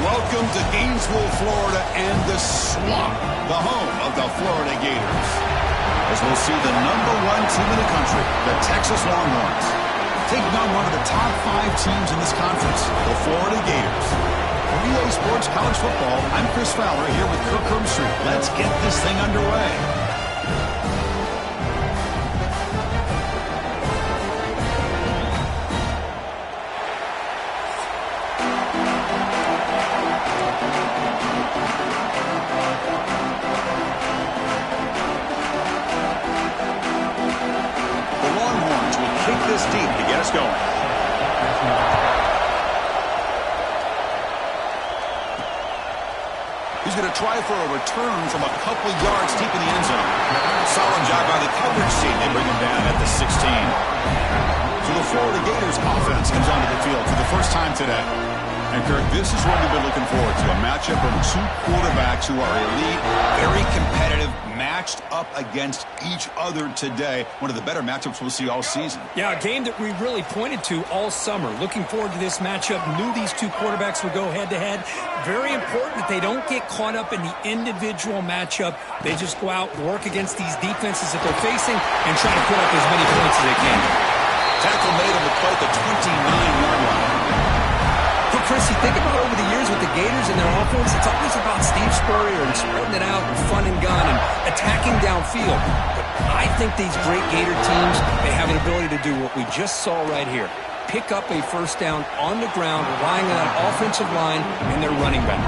Welcome to Gainesville, Florida, and the Swamp, the home of the Florida Gators. As we'll see the #1 team in the country, the Texas Longhorns, taking on one of the top 5 teams in this conference, the Florida Gators. For EA Sports College Football, I'm Chris Fowler here with Kirk Herbstreit. Let's get this thing underway. This deep to get us going. He's going to try for a return from a couple of yards deep in the end zone. Solid job by the coverage team. They bring him down at the 16. So the Florida Gators offense comes onto the field for the first time today. And Kirk, this is what we've been looking forward to, a matchup of 2 quarterbacks who are elite, very competitive, matched up against each other today. One of the better matchups we'll see all season. Yeah, a game that we really pointed to all summer. Looking forward to this matchup. Knew these 2 quarterbacks would go head-to-head. Very important that they don't get caught up in the individual matchup. They just go out, work against these defenses that they're facing, and try to put up as many points as they can. Tackle made on the play at the 29-yard line. Chris, you think about over the years with the Gators and their offense, it's always about Steve Spurrier and spreading it out and fun and gun and attacking downfield. But I think these great Gator teams, they have an ability to do what we just saw right here. Pick up a first down on the ground, relying on that offensive line and their running back.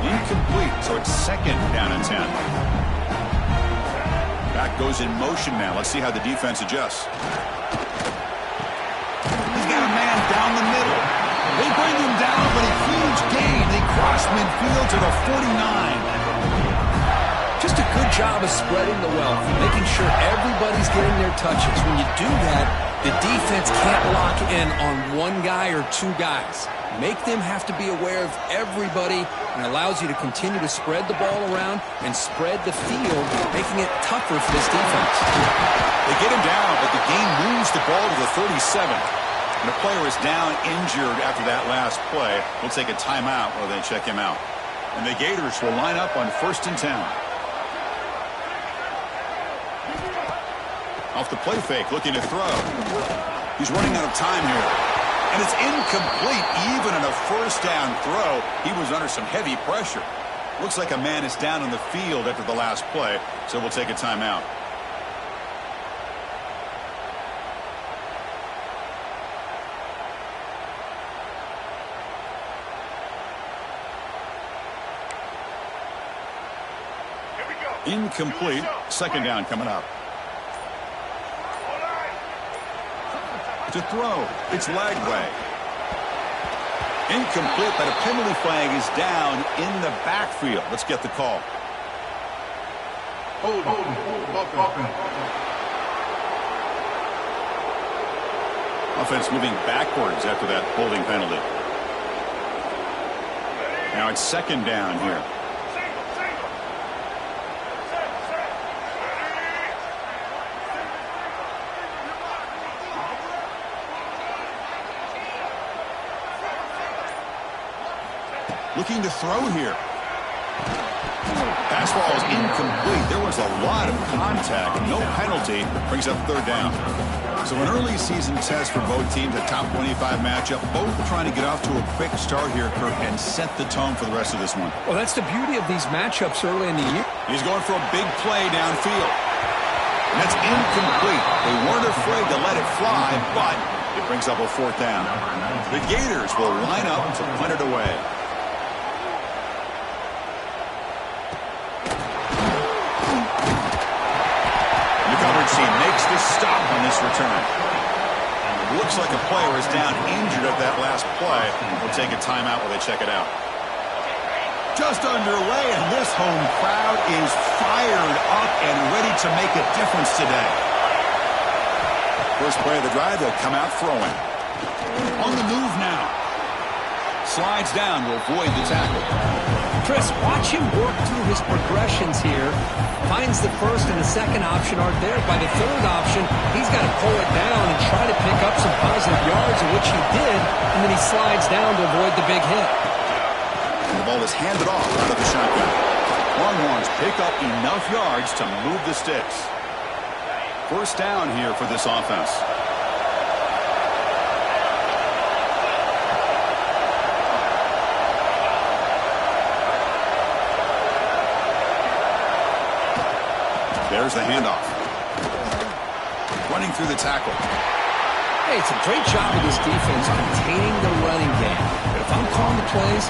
Incomplete, so it's 2nd down and 10. Back goes in motion now. Let's see how the defense adjusts. Down the middle. They bring him down, but a huge gain. They cross midfield to the 49. Just a good job of spreading the wealth, making sure everybody's getting their touches. When you do that, the defense can't lock in on 1 guy or 2 guys. Make them have to be aware of everybody, and allows you to continue to spread the ball around and spread the field, making it tougher for this defense. They get him down, but the game moves the ball to the 37. And the player is down injured after that last play. We'll take a timeout while they check him out. And the Gators will line up on 1st and 10. Off the play fake, looking to throw. He's running out of time here. And it's incomplete. Even in a first down throw, he was under some heavy pressure. Looks like a man is down on the field after the last play, so we'll take a timeout. Incomplete. 2nd down coming up. To throw. It's Lagway. Incomplete, but a penalty flag is down in the backfield. Let's get the call. Offense moving backwards after that holding penalty. Now it's 2nd down here. Looking to throw here. Pass ball is incomplete. There was a lot of contact. No penalty. Brings up 3rd down. So an early season test for both teams, a top 25 matchup. Both trying to get off to a quick start here, Kirk, and set the tone for the rest of this one. Well, that's the beauty of these matchups early in the year. He's going for a big play downfield. And that's incomplete. They weren't afraid to let it fly, but it brings up a 4th down. The Gators will line up to punt it away. He makes the stop on this return. Looks like a player is down injured at that last play. We'll take a timeout while they check it out. Just underway, and this home crowd is fired up and ready to make a difference today. First play of the drive, they'll come out throwing. On the move now. Slides down to avoid the tackle. Chris, watch him work through his progressions here. Finds the first and the second option aren't there. By the third option, he's got to pull it down and try to pick up some positive yards, which he did, and then he slides down to avoid the big hit. And the ball is handed off out of the shotgun. Longhorns pick up enough yards to move the sticks. First down here for this offense. There's the handoff. Running through the tackle. Hey, it's a great job of this defense containing the running game. But if I'm calling the plays,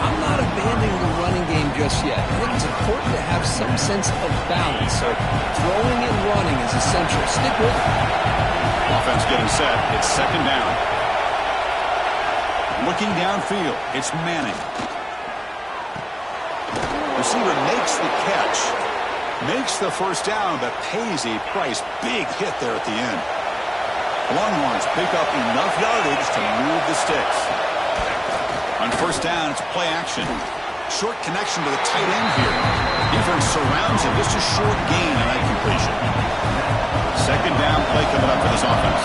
I'm not abandoning the running game just yet. I think it's important to have some sense of balance. So throwing and running is essential. Stick with it. Offense getting set. It's second down. Looking downfield. It's Manning. Receiver makes the catch. Makes the first down, but pays a price. Big hit there at the end. Longhorns pick up enough yardage to move the sticks. On first down, it's play action. Short connection to the tight end here. Defense surrounds him. Just a short gain on that completion. Second down play coming up for this offense.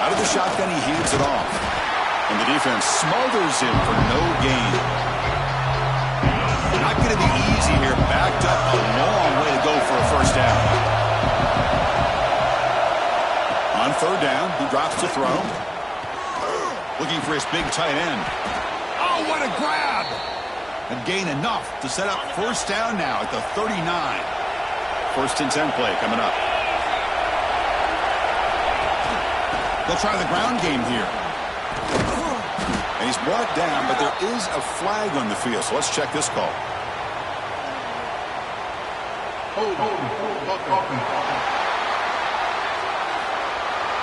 Out of the shotgun, he heaves it off. And the defense smothers him for no gain. Not going to be easy here. Backed up a long way to go for a first down. On third down, he drops to throw. Looking for his big tight end. Oh, what a grab! And gain enough to set up first down now at the 39. First and 10 play coming up. They'll try the ground game here. And he's brought down, but there is a flag on the field, so let's check this call.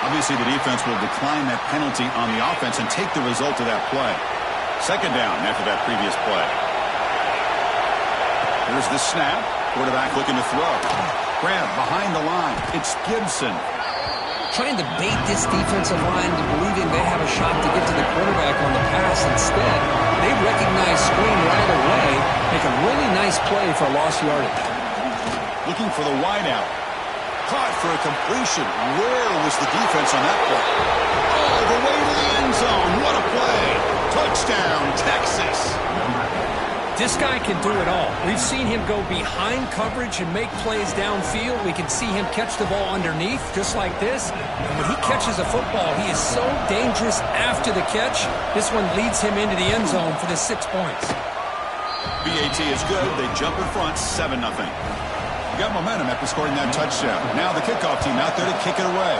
Obviously, the defense will decline that penalty on the offense and take the result of that play. Second down after that previous play. Here's the snap. Quarterback looking to throw. Grab behind the line. It's Gibson. Trying to bait this defensive line to believing they have a shot to get to the quarterback on the pass. Instead, they recognize screen right away. Make a really nice play for lost yardage. Looking for the wideout. Caught for a completion. Where was the defense on that play? All the way to the end zone. What a play. Touchdown, Texas. This guy can do it all. We've seen him go behind coverage and make plays downfield. We can see him catch the ball underneath, just like this. And when he catches a football, he is so dangerous after the catch. This one leads him into the end zone for the 6 points. BAT is good. They jump in front, 7-0. Got momentum after scoring that touchdown. Now the kickoff team out there to kick it away.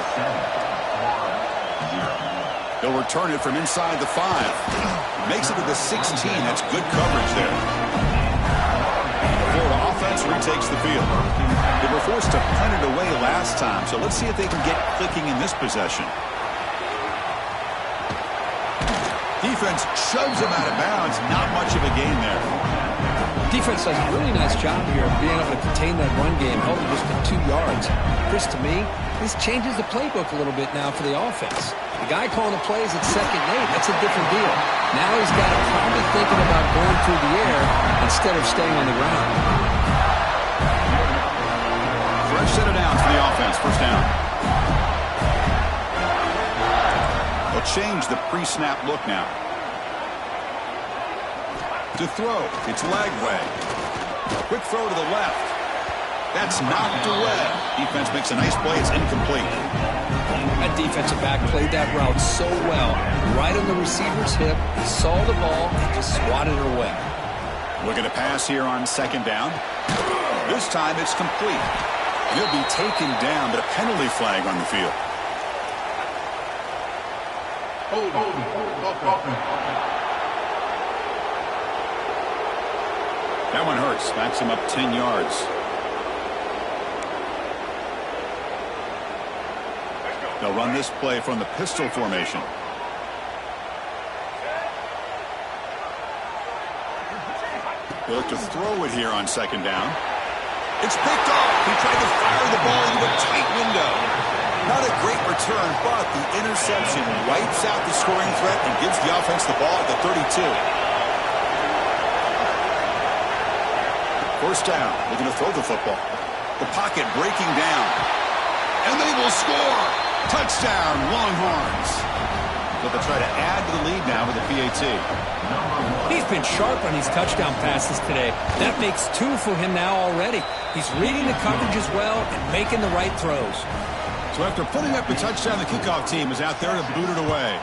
They'll return it from inside the 5. Makes it to the 16. That's good coverage there. The Florida offense retakes the field. They were forced to punt it away last time, so let's see if they can get clicking in this possession. Defense shoves him out of bounds. Not much of a gain there. Defense does a really nice job here of being able to contain that run game, held it just to 2 yards. Chris, to me, this changes the playbook a little bit now for the offense. The guy calling the plays at 2nd and 8, that's a different deal. Now he's got to probably thinking about going through the air instead of staying on the ground. Fresh set of downs for the offense. First down. They'll change the pre-snap look now. To throw, it's Lagway. Quick throw to the left. That's knocked away. Defense makes a nice play. It's incomplete. That defensive back played that route so well. Right on the receiver's hip. He saw the ball and just swatted it away. Looking to pass here on second down. This time it's complete. He'll be taken down, but a penalty flag on the field. That one hurts. Backs him up 10 yards. They'll run this play from the pistol formation. They look to throw it here on second down. It's picked off. He tried to fire the ball into a tight window. Not a great return, but the interception wipes out the scoring threat and gives the offense the ball at the 32. First down. They're going to throw the football. The pocket breaking down. And they will score. Touchdown, Longhorns. But they'll try to add to the lead now with the PAT. He's been sharp on these touchdown passes today. That makes 2 for him now already. He's reading the coverage as well and making the right throws. So after putting up a touchdown, the kickoff team is out there to boot it away.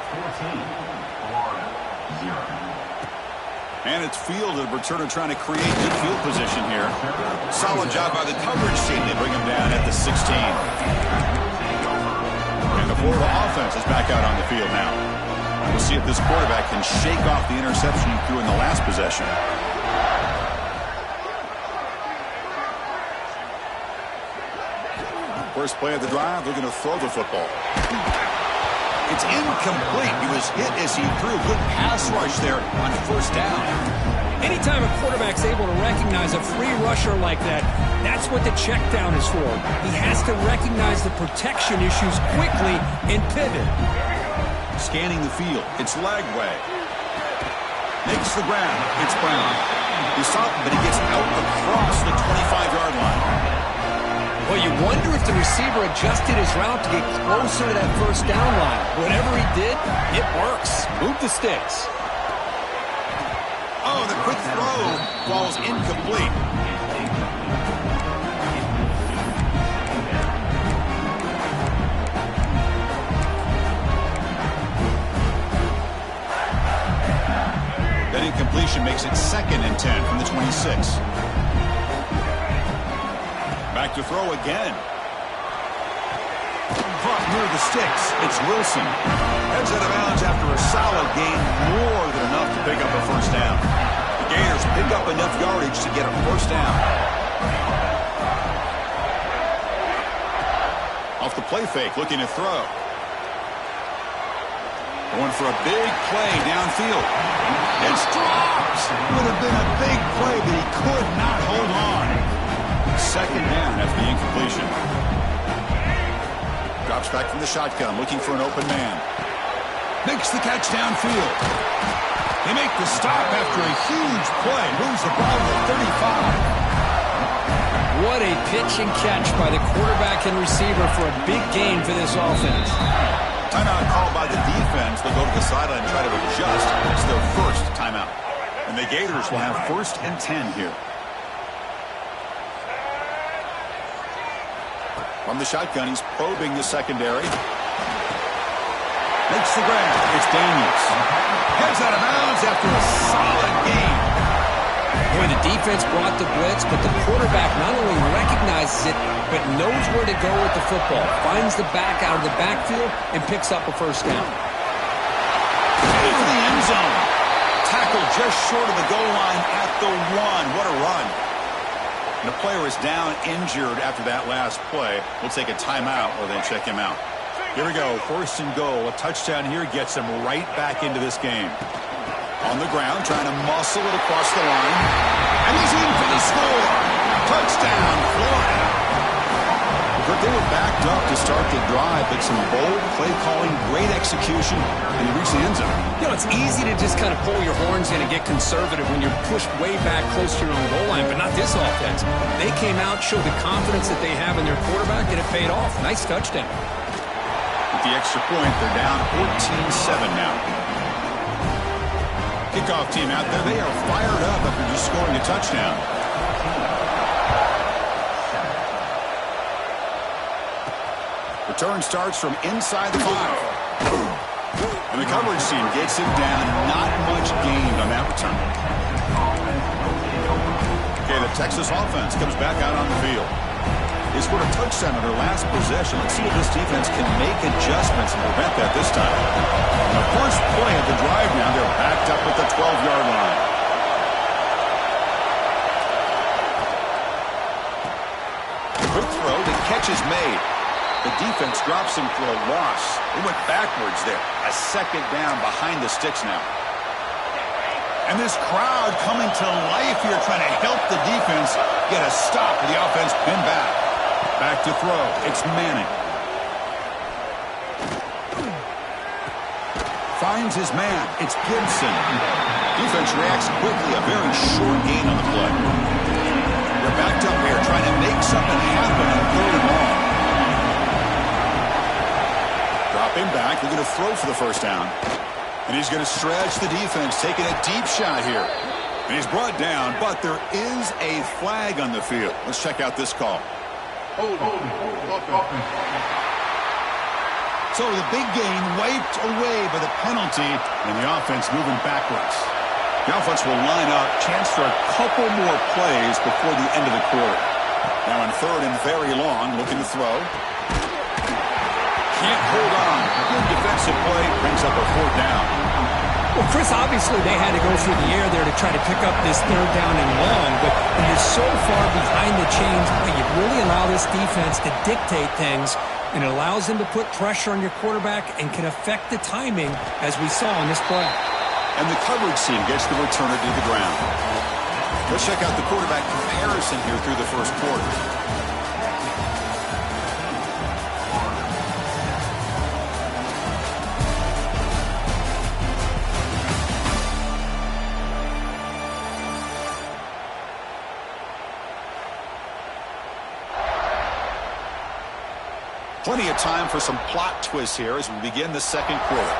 And it's fielded. Returner trying to create good field position here. Solid job by the coverage team. They bring him down at the 16. And the Florida offense is back out on the field now. We'll see if this quarterback can shake off the interception he threw in the last possession. First play of the drive, they're going to throw the football. It's incomplete. He was hit as he threw. Good pass rush there on first down. Anytime a quarterback's able to recognize a free rusher like that, that's what the check down is for. He has to recognize the protection issues quickly and pivot. Scanning the field. It's Lagway. Makes the ground. It's Brown. He stopped, but he gets out across the 25-yard line. Well, you wonder if the receiver adjusted his route to get closer to that first down line. Whatever he did, it works. Move the sticks. Oh, the quick throw falls incomplete. That incompletion makes it 2nd and 10 from the 26. Back to throw again. Caught near the sticks. It's Wilson. Heads out of bounds after a solid gain, more than enough to pick up a first down. The Gators pick up enough yardage to get a first down. Off the play fake, looking to throw. Going for a big play downfield. It's dropped. Would have been a big play, but he could not hold on. 2nd down after the incompletion. Drops back from the shotgun, looking for an open man. Makes the catch downfield. They make the stop after a huge play. Moves the ball to the 35. What a pitch and catch by the quarterback and receiver for a big gain for this offense. Timeout called by the defense. They'll go to the sideline and try to adjust. It's their first timeout. And the Gators will have 1st and 10 here. From the shotgun, he's probing the secondary. Makes the grab. It's Daniels. Heads out of bounds after a solid gain. Boy, the defense brought the blitz, but the quarterback not only recognizes it, but knows where to go with the football. Finds the back out of the backfield and picks up a first down. Into the end zone. Tackled just short of the goal line at the 1. What a run. And the player is down injured after that last play. We'll take a timeout or then check him out. Here we go. 1st and goal. A touchdown here gets him right back into this game. On the ground, trying to muscle it across the line. And he's in for the score. Touchdown, Florida. But they were backed up to start the drive, but some bold play calling, great execution, and he reached the end zone. You know, it's easy to just kind of pull your horns in and get conservative when you're pushed way back close to your own goal line, but not this offense. They came out, showed the confidence that they have in their quarterback, and it paid off. Nice touchdown. With the extra point, they're down 14-7 now. Kickoff team out there, they are fired up after just scoring a touchdown. Return starts from inside the 5. And the coverage team gets it down. Not much gained on that return. Okay, the Texas offense comes back out on the field. They scored a touchdown on their last possession. Let's see if this defense can make adjustments and prevent that this time. On the first play of the drive now, they're backed up at the 12-yard line. Quick throw, the catch is made. The defense drops him for a loss. They went backwards there. A 2nd down behind the sticks now. And this crowd coming to life here, trying to help the defense get a stop with the offense pinned back. Back to throw. It's Manning. finds his man. It's Gibson. Defense reacts quickly. A very short gain on the play. They're backed up here trying to make something happen on 3rd and long. Dropping back. They're going to throw for the first down. And he's going to stretch the defense, taking a deep shot here. And he's brought down, but there is a flag on the field. Let's check out this call. So the big gain wiped away by the penalty, and the offense moving backwards. The offense will line up, chance for a couple more plays before the end of the quarter. Now in 3rd and very long, looking to throw. Can't hold on. Good defensive play, brings up a 4th down. Well, Chris, obviously they had to go through the air there to try to pick up this 3rd down and long, but when you're so far behind the chains, you really allow this defense to dictate things, and it allows them to put pressure on your quarterback and can affect the timing, as we saw on this play. And the coverage team gets the returner to the ground. Let's check out the quarterback comparison here through the first quarter. Plenty of time for some plot twists here as we begin the second quarter.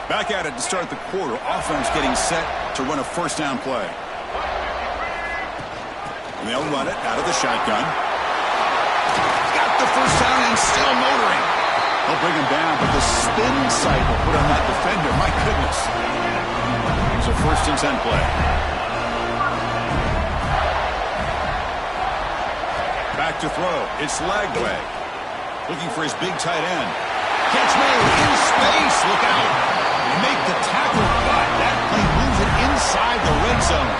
Back at it to start the quarter. Offense getting set to run a first down play. And they'll run it out of the shotgun. Got the first down and still motoring. They'll bring him down, but the spin cycle put on that defender. My goodness. It's a 1st and 10 play. Back to throw. It's Lagway. Looking for his big tight end. Catch made in space. Look out. They make the tackle, but that play moves it inside the red zone.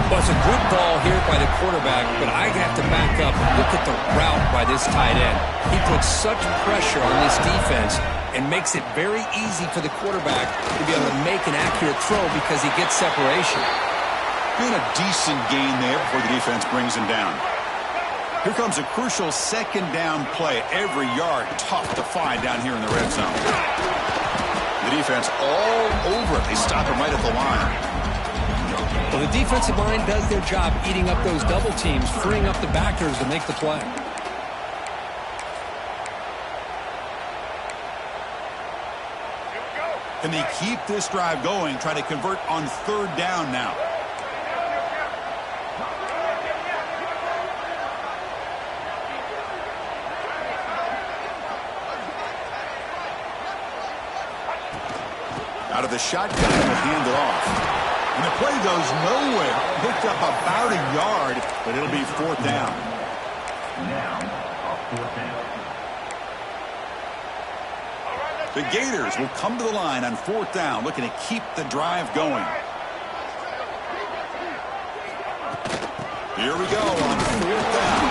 Well, it's a good ball here by the quarterback, but I have to back up and look at the route by this tight end. He puts such pressure on this defense and makes it very easy for the quarterback to be able to make an accurate throw because he gets separation. Doing a decent gain there before the defense brings him down. Here comes a crucial 2nd down play. Every yard tough to find down here in the red zone. The defense all over it. They stop him right at the line. Well, the defensive line does their job eating up those double teams, freeing up the backers to make the play. Can they keep this drive going, try to convert on 3rd down now? Out of the shotgun, and will hand it off. And the play goes nowhere. Picked up about a yard, but it'll be 4th down. The Gators will come to the line on 4th down, looking to keep the drive going. Here we go on 4th down.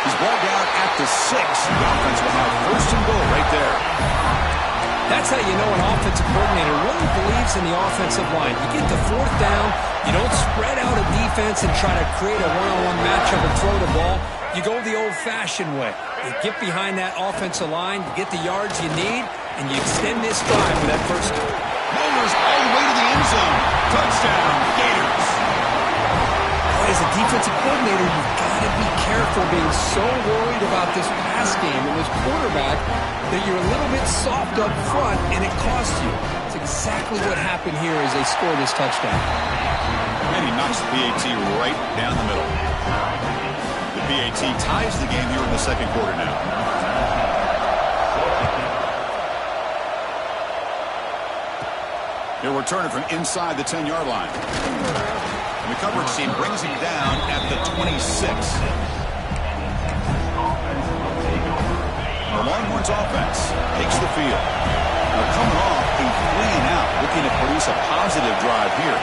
He's brought down at the 6. The offense will have 1st and goal right there. That's how you know an offensive coordinator really believes in the offensive line. You get to 4th down, you don't spread out a defense and try to create a one-on-one matchup and throw the ball. You go the old-fashioned way. You get behind that offensive line, you get the yards you need, and you extend this drive with that first down. Mowers all the way to the end zone. Touchdown, Gators. As a defensive coordinator, you've got to be careful being so worried about this pass game and this quarterback that you're a little bit soft up front, and it costs you. It's exactly what happened here as they score this touchdown. And he knocks the PAT right down the middle. The PAT ties the game here in the second quarter now. He'll return it from inside the 10-yard line. And the coverage team brings him down at the 26. The Longhorns offense takes the field. Now coming off a 3-and-out, looking to produce a positive drive here.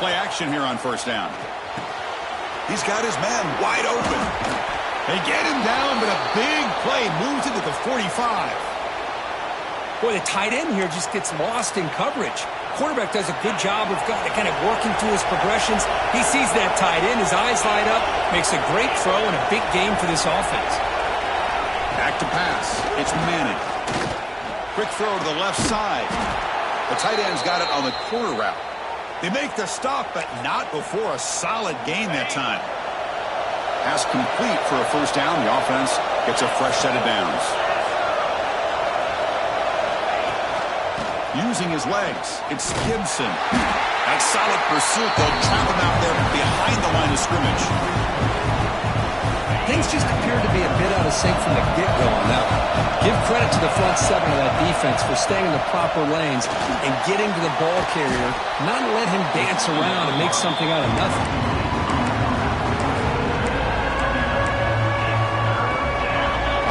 Play action here on 1st down. He's got his man wide open. They get him down, but a big play moves it to the 45. Boy, the tight end here just gets lost in coverage. Quarterback does a good job of kind of working through his progressions. He sees that tight end, his eyes light up, makes a great throw and a big game for this offense. Back to pass. It's Manning. Quick throw to the left side. The tight end's got it on the corner route. They make the stop, but not before a solid gain that time. Pass complete for a first down. The offense gets a fresh set of downs. Using his legs, it's Gibson. That solid pursuit, they'll trap him out there behind the line of scrimmage. Things just appear to be a bit out of sync from the get-go on that one. Give credit to the front seven of that defense for staying in the proper lanes and getting to the ball carrier, not let him dance around and make something out of nothing.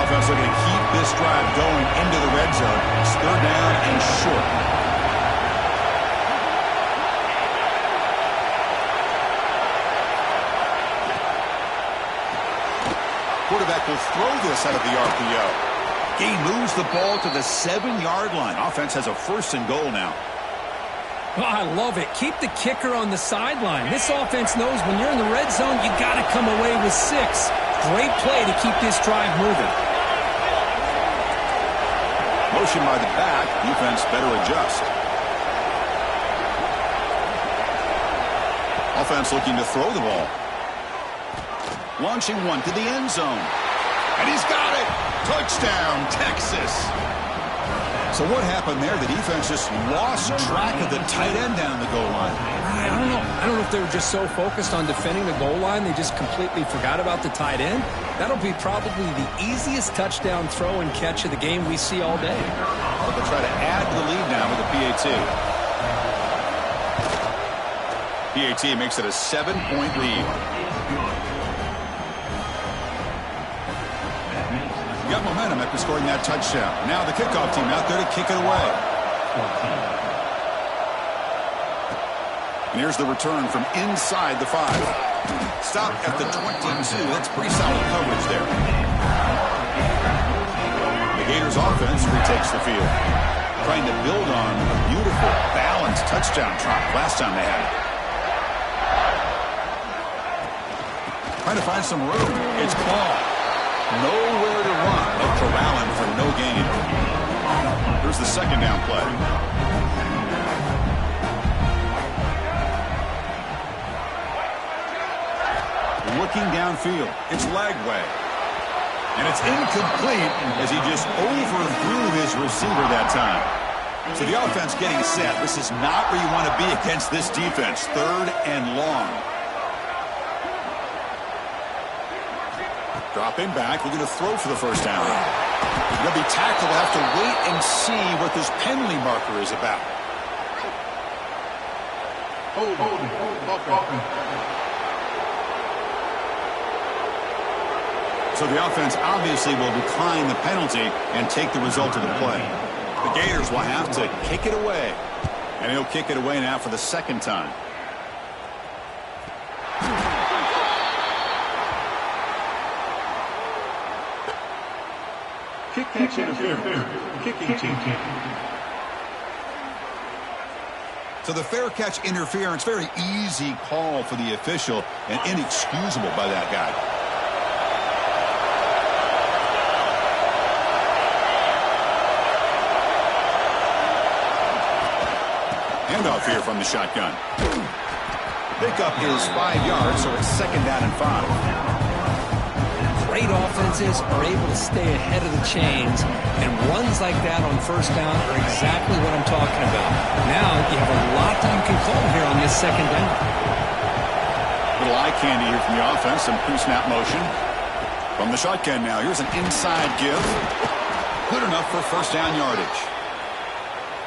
Offense looking to keep this drive going into the red zone. It's third down and short. Quarterback will throw this out of the RPO. He moves the ball to the 7-yard line. Offense has a first and goal now. Oh, I love it. Keep the kicker on the sideline. This offense knows when you're in the red zone, you got to come away with 6. Great play to keep this drive moving. Motion by the back. Defense better adjust. Offense looking to throw the ball. Launching one to the end zone. And he's got it. Touchdown, Texas. So what happened there? The defense just lost track of the tight end down the goal line. I don't know. I don't know if they were just so focused on defending the goal line they just completely forgot about the tight end. That'll be probably the easiest touchdown throw and catch of the game we see all day. They'll try to add to the lead now with a PAT. PAT makes it a 7-point lead. Got momentum after scoring that touchdown. Now the kickoff team out there to kick it away. And here's the return from inside the 5. Stop at the 22. That's pretty solid coverage there. The Gators offense retakes the field. Trying to build on a beautiful, balanced touchdown drive last time they had it. Trying to find some room. It's Claw. Nowhere to run. They'll corral him for no gain. Here's the second down play. Looking downfield. It's Lagway. And it's incomplete as he just overthrew his receiver that time. So the offense getting set. This is not where you want to be against this defense. Third and long. Dropping back, looking to throw for the first down. He'll be tackled. We'll have to wait and see what this penalty marker is about. So the offense obviously will decline the penalty and take the result of the play. The Gators will have to kick it away. And he'll kick it away now for the second time. Kick catch interference. Kicking team. So the fair catch interference, very easy call for the official and inexcusable by that guy. Handoff here from the shotgun. Pickup is 5 yards, so it's second down and 5. Great offenses are able to stay ahead of the chains, and runs like that on first down are exactly what I'm talking about. Now you have a lot that you can call here on this second down. Little eye candy here from the offense, some pre-snap motion. From the shotgun now, here's an inside give. Good enough for first down yardage.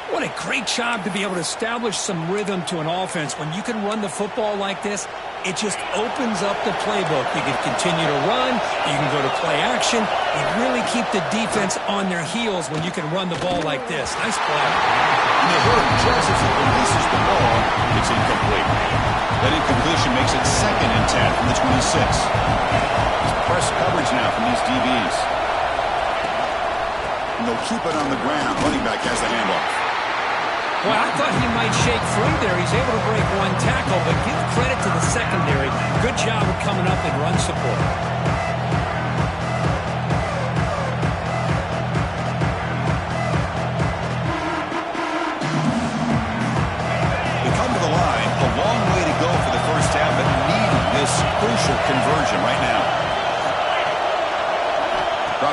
What a great job to be able to establish some rhythm to an offense. When you can run the football like this, it just opens up the playbook. You can continue to run. You can go to play action. You really keep the defense on their heels when you can run the ball like this. Nice play. And the herd just as he releases the ball, it's incomplete. That incompletion makes it second and 10 from the 26. It's press coverage now from these DBs. And they'll keep it on the ground. Running back has the handoff. Well, I thought he might shake free there. He's able to break one tackle, but give credit to the secondary. Good job of coming up and run support.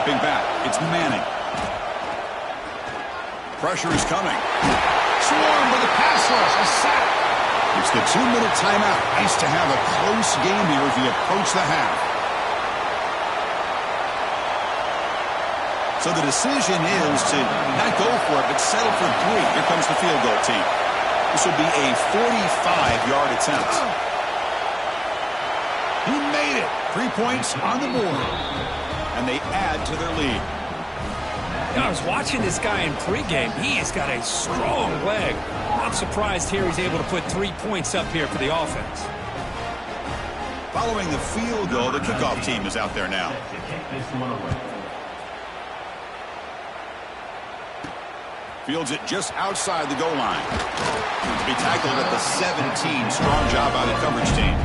Dropping back. It's Manning. Pressure is coming. Swarm with a pass rush. A sack. It's the 2-minute timeout. Nice to have a close game here as we approach the half. So the decision is to not go for it, but settle for 3. Here comes the field goal team. This will be a 45-yard attempt. He made it. 3 points on the board. And they add to their lead. I was watching this guy in pregame. He has got a strong leg. Not surprised here he's able to put 3 points up here for the offense. Following the field goal, the kickoff team is out there now. Fields it just outside the goal line. To be tackled at the 17. Strong job by the coverage team.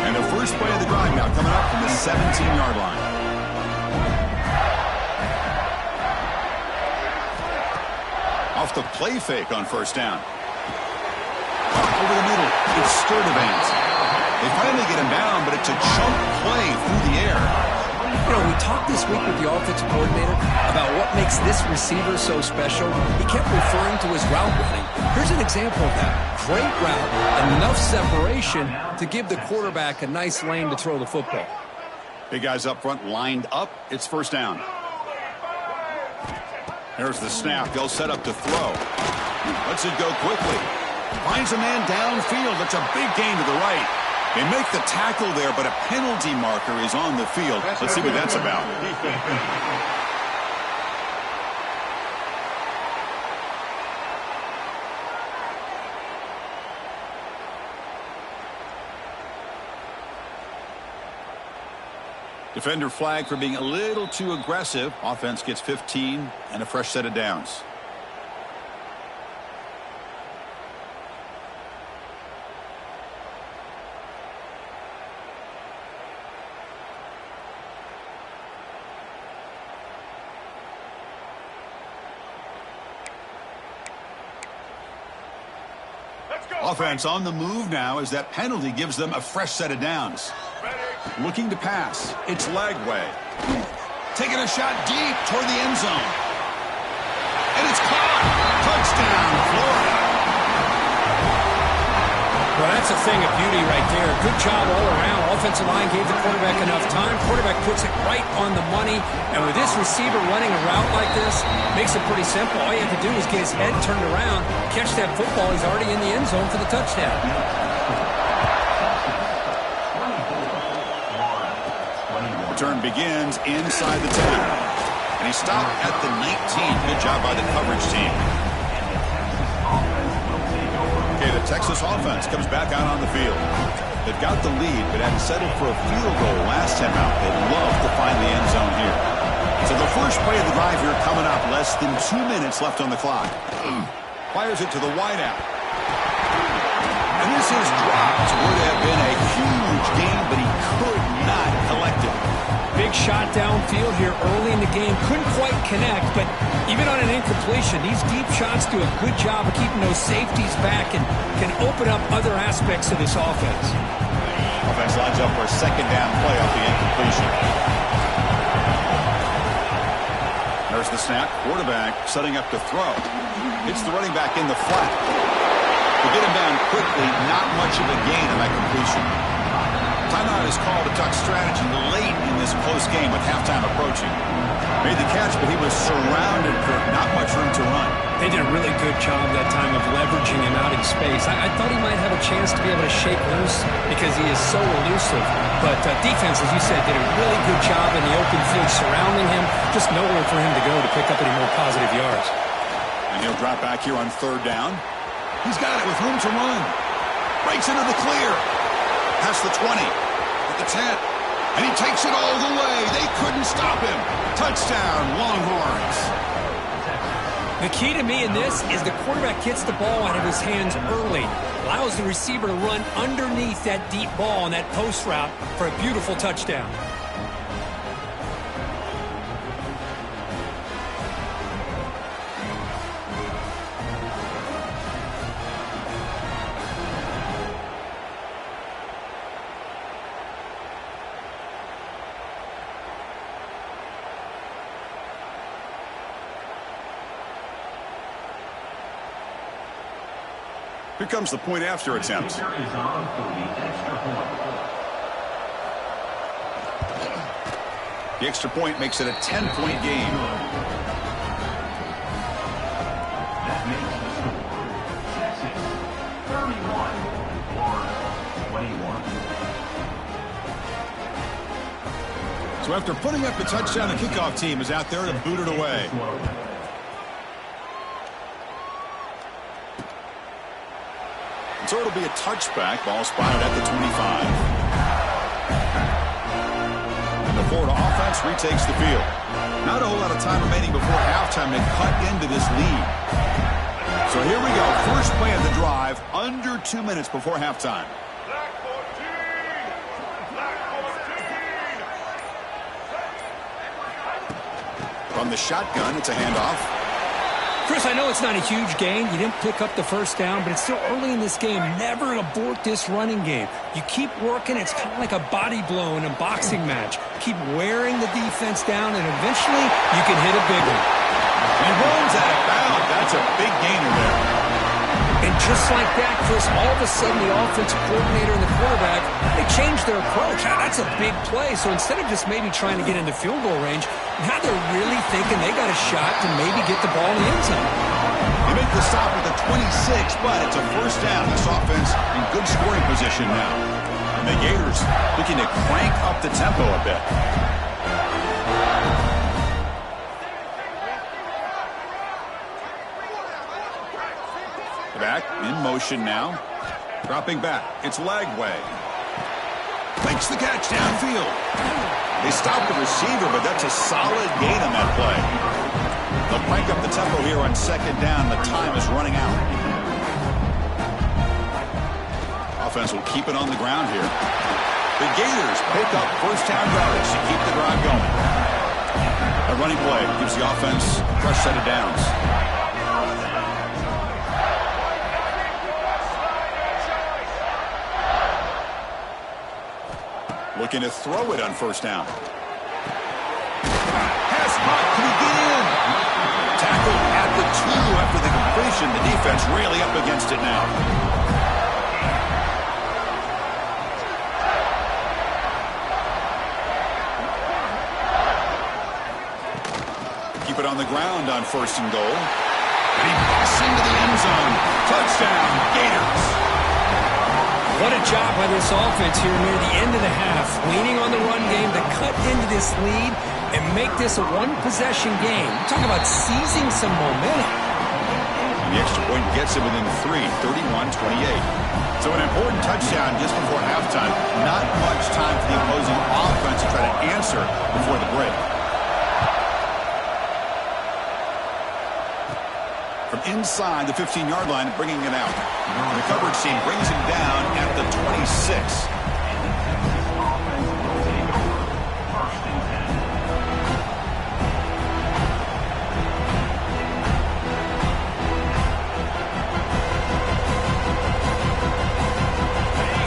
And the first play of the drive now coming up from the 17-yard line. Off the play fake on first down. Over the middle. It's Sturdivant. They finally get him down, but it's a chunk play through the air. You know, we talked this week with the offensive coordinator about what makes this receiver so special. He kept referring to his route running. Here's an example of that. Great route, enough separation to give the quarterback a nice lane to throw the football. Big guys up front lined up. It's first down. There's the snap. They'll set up to throw. Lets it go quickly. Finds a man downfield. That's a big gain to the right. They make the tackle there, but a penalty marker is on the field. Let's see what that's about. Defender flag for being a little too aggressive. Offense gets 15 and a fresh set of downs. Offense on the move now as that penalty gives them a fresh set of downs. Looking to pass. It's Lagway. Taking a shot deep toward the end zone. And it's caught. Touchdown, Florida. Well, that's a thing of beauty right there. Good job all around. Offensive line gave the quarterback enough time. Quarterback puts it right on the money. And with this receiver running a route like this, makes it pretty simple. All you have to do is get his head turned around, catch that football. He's already in the end zone for the touchdown. Return begins inside the 10. And he stopped at the 19. Good job by the coverage team. Okay, the Texas offense comes back out on the field. They've got the lead, but hadn't settled for a field goal last time out. They'd love to find the end zone here. So the first play of the drive here coming up. Less than 2 minutes left on the clock. Fires it to the wideout. And this is dropped. Would have been a huge gain, but he could not collect it. Big shot downfield here early in the game. Couldn't quite connect, but even on an incompletion, these deep shots do a good job of keeping those safeties back and can open up other aspects of this offense. Offense lines up for a second down play off the incompletion. There's the snap. Quarterback setting up to throw. It's the running back in the flat. To get him down quickly, not much of a gain on that completion. Timeout is called to talk strategy late in this close game with halftime approaching. Made the catch, but he was surrounded for not much room to run. They did a really good job that time of leveraging him out in space. I thought he might have a chance to be able to shake loose because he is so elusive. But defense, as you said, did a really good job in the open field surrounding him. Just nowhere for him to go to pick up any more positive yards. And he'll drop back here on third down. He's got it with room to run. Breaks into the clear. Past the 20. At the 10. And he takes it all the way. They couldn't stop him. Touchdown, Longhorns. The key to me in this is the quarterback gets the ball out of his hands early. Allows the receiver to run underneath that deep ball on that post route for a beautiful touchdown. Here comes the point after attempt. The extra point makes it a 10-point game. That makes the score Texas 31, Florida 21. So after putting up the touchdown, the kickoff team is out there to boot it away. So it'll be a touchback. Ball spotted at the 25. And the Florida offense retakes the field. Not a whole lot of time remaining before halftime to cut into this lead. So here we go. First play of the drive, under 2 minutes before halftime. From the shotgun, it's a handoff. Chris, I know it's not a huge gain. You didn't pick up the first down, but it's still early in this game. Never abort this running game. You keep working. It's kind of like a body blow in a boxing match. Keep wearing the defense down, and eventually you can hit a big one. He runs out of bounds. That's a big gainer there. And just like that, Chris, all of a sudden the offensive coordinator and the quarterback, they changed their approach. That's a big play. So instead of just maybe trying to get into field goal range, now they're really thinking they got a shot to maybe get the ball in the end zone. They make the stop at the 26, but it's a first down. This offense in good scoring position now. And the Gators looking to crank up the tempo a bit. Back in motion now. Dropping back. It's Lagway. Makes the catch downfield. They stopped the receiver, but that's a solid gain on that play. They'll crank up the tempo here on second down. The time is running out. Offense will keep it on the ground here. The Gators pick up first down yardage to keep the drive going. A running play gives the offense a fresh set of downs. Looking to throw it on first down. Pass hot to begin. Tackled at the 2 after the completion. The defense really up against it now. Keep it on the ground on first and goal. And he busts into the end zone. Touchdown, Gators. What a job by this offense here near the end of the half, leaning on the run game to cut into this lead and make this a one-possession game. You're talking about seizing some momentum. The extra point gets it within 3, 31-28. So an important touchdown just before halftime. Not much time for the opposing offense to try to answer before the break. From inside the 15-yard line, bringing it out. And the coverage team brings him down at the 26.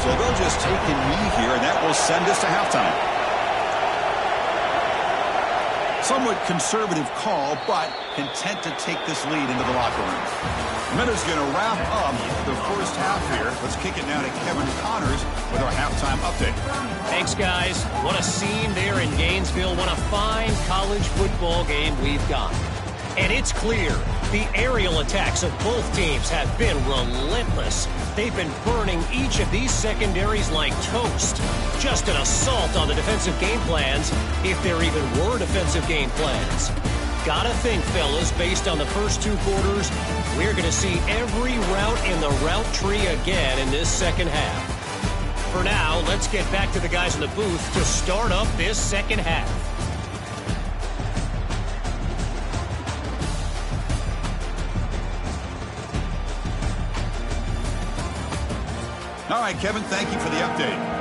So they'll just take a knee here, and that will send us to halftime. Somewhat conservative call, but content to take this lead into the locker room. Minutes going to wrap up the first half here. Let's kick it now to Kevin Connors with our halftime update. Thanks, guys. What a scene there in Gainesville. What a fine college football game we've got. And it's clear the aerial attacks of both teams have been relentless. They've been burning each of these secondaries like toast. Just an assault on the defensive game plans, if there even were defensive game plans. Gotta think, fellas, based on the first 2 quarters, we're going to see every route in the route tree again in this second half. For now, let's get back to the guys in the booth to start up this second half. All right, Kevin, thank you for the update.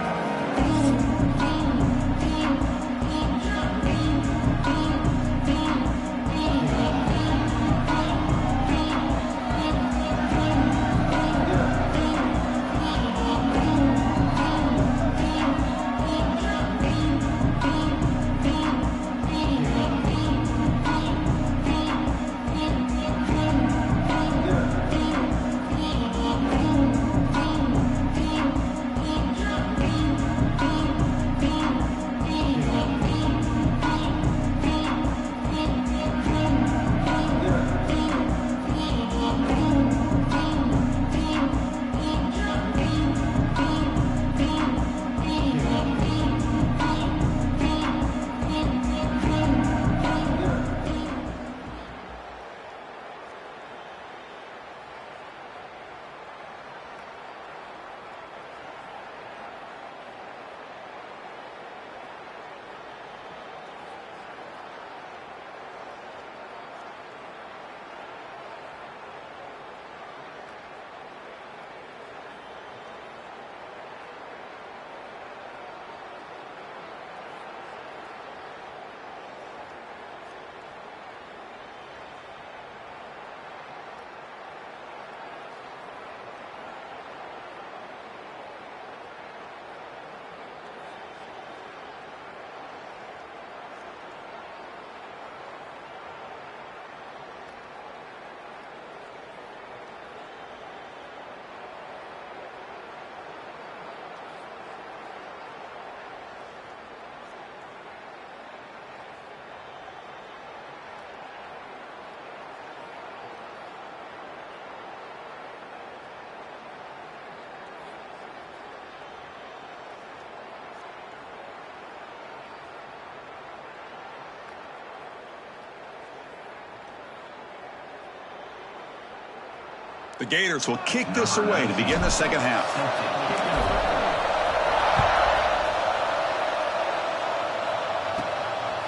The Gators will kick this away to begin the second half.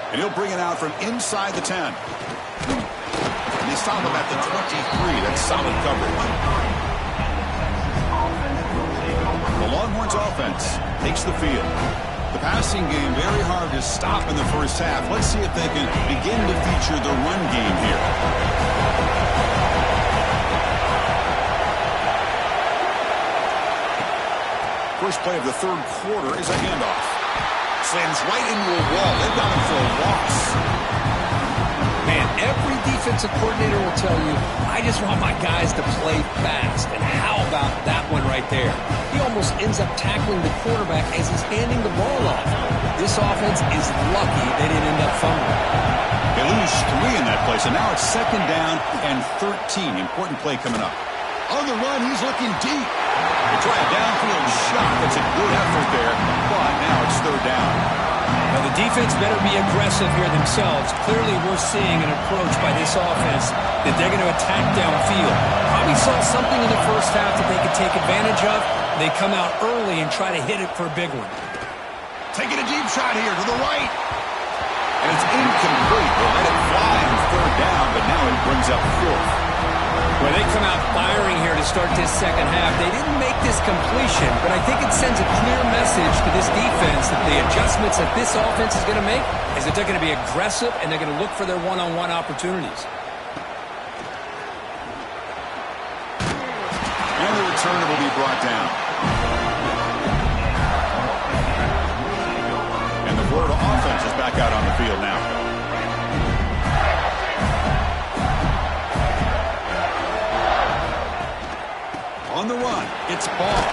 And he'll bring it out from inside the 10. And they stop him at the 23. That's solid coverage. The Longhorns offense takes the field. The passing game very hard to stop in the first half. Let's see if they can begin to feature the run game here. First play of the third quarter is a handoff. Slams right into a wall. They've got him for a loss. Man, every defensive coordinator will tell you, I just want my guys to play fast. And how about that one right there? He almost ends up tackling the quarterback as he's handing the ball off. This offense is lucky they didn't end up fumbling. They lose 3 in that play, so now it's second down and 13. Important play coming up. On the run, he's looking deep. They try a downfield shot. That's a good effort there, but now it's third down. Now, the defense better be aggressive here themselves. Clearly, we're seeing an approach by this offense that they're going to attack downfield. Probably saw something in the first half that they could take advantage of. They come out early and try to hit it for a big one. Taking a deep shot here to the right. And it's incomplete. They let it fly on third down, but now it brings up fourth. Well, they come out firing here to start this second half. They didn't make this completion, but I think it sends a clear message to this defense that the adjustments that this offense is going to make is that they're going to be aggressive and they're going to look for their one-on-one opportunities. And the returner will be brought down. And the Florida offense is back out on the field now. On the run, it's Ball.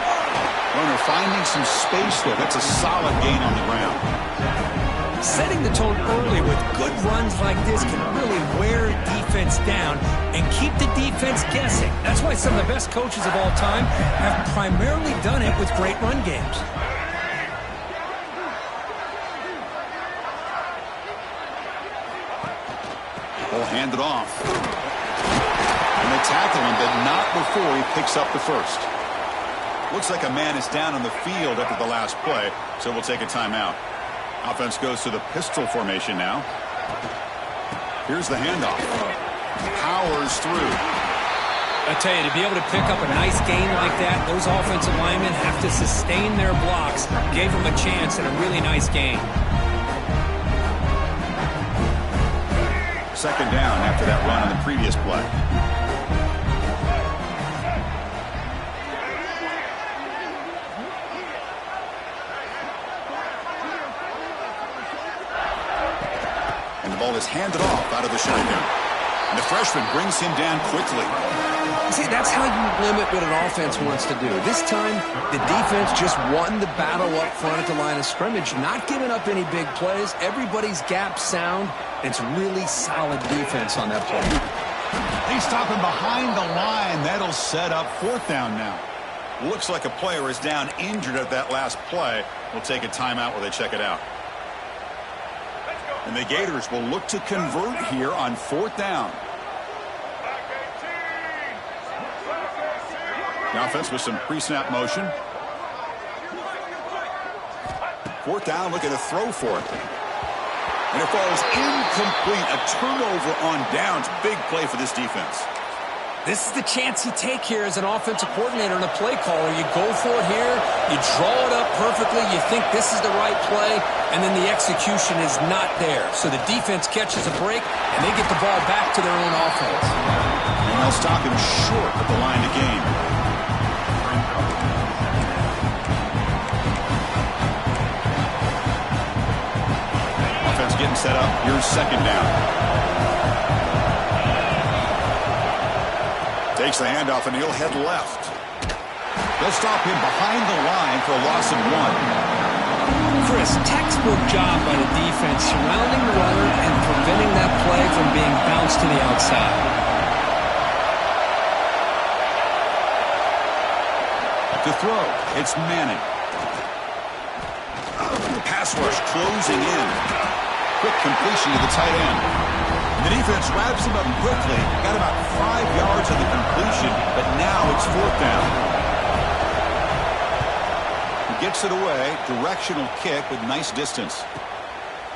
Runner finding some space there. That's a solid gain on the ground. Setting the tone early with good runs like this can really wear a defense down and keep the defense guessing. That's why some of the best coaches of all time have primarily done it with great run games. Ball handed off. And they tackle him, but not before he picks up the first. Looks like a man is down on the field after the last play, so we'll take a timeout. Offense goes to the pistol formation now. Here's the handoff. Powers through. I tell you, to be able to pick up a nice gain like that, those offensive linemen have to sustain their blocks. Gave them a chance and a really nice gain. Second down after that run on the previous play. And the ball is handed off out of the shotgun. And the freshman brings him down quickly. See, that's how you limit what an offense wants to do. This time, the defense just won the battle up front at the line of scrimmage, not giving up any big plays. Everybody's gap sound. It's really solid defense on that play. They stop him behind the line. That'll set up fourth down now. Looks like a player is down injured at that last play. We'll take a timeout while they check it out. And the Gators will look to convert here on fourth down. The offense with some pre-snap motion. Fourth down, looking to throw for it. And it falls incomplete. A turnover on downs. Big play for this defense. This is the chance you take here as an offensive coordinator and a play caller. You go for it here, you draw it up perfectly, you think this is the right play, and then the execution is not there. So the defense catches a break, and they get the ball back to their own offense. And they'll stop him short at the line of game. Offense getting set up. Here's second down. Takes the handoff, and he'll head left. They'll stop him behind the line for a loss of 1. Chris, textbook job by the defense surrounding the runner and preventing that play from being bounced to the outside. To throw, it's Manning. The pass rush closing in. Quick completion to the tight end. The defense wraps him up quickly. Got about 5 yards on the completion, but now it's 4th down. He gets it away. Directional kick with nice distance.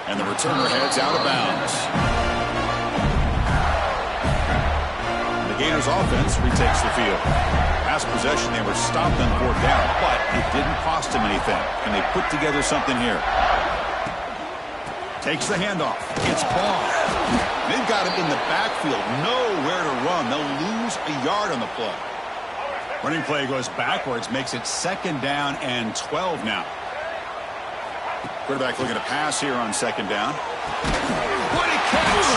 And the returner heads out of bounds. The Gators offense retakes the field. Last possession, they were stopped on 4th down, but it didn't cost them anything. And they put together something here. Takes the handoff. Gets ball. They've got him in the backfield. Nowhere to run. They'll lose a yard on the play. Running play goes backwards. Makes it 2nd down and 12 now. Quarterback looking to pass here on 2nd down. What a catch!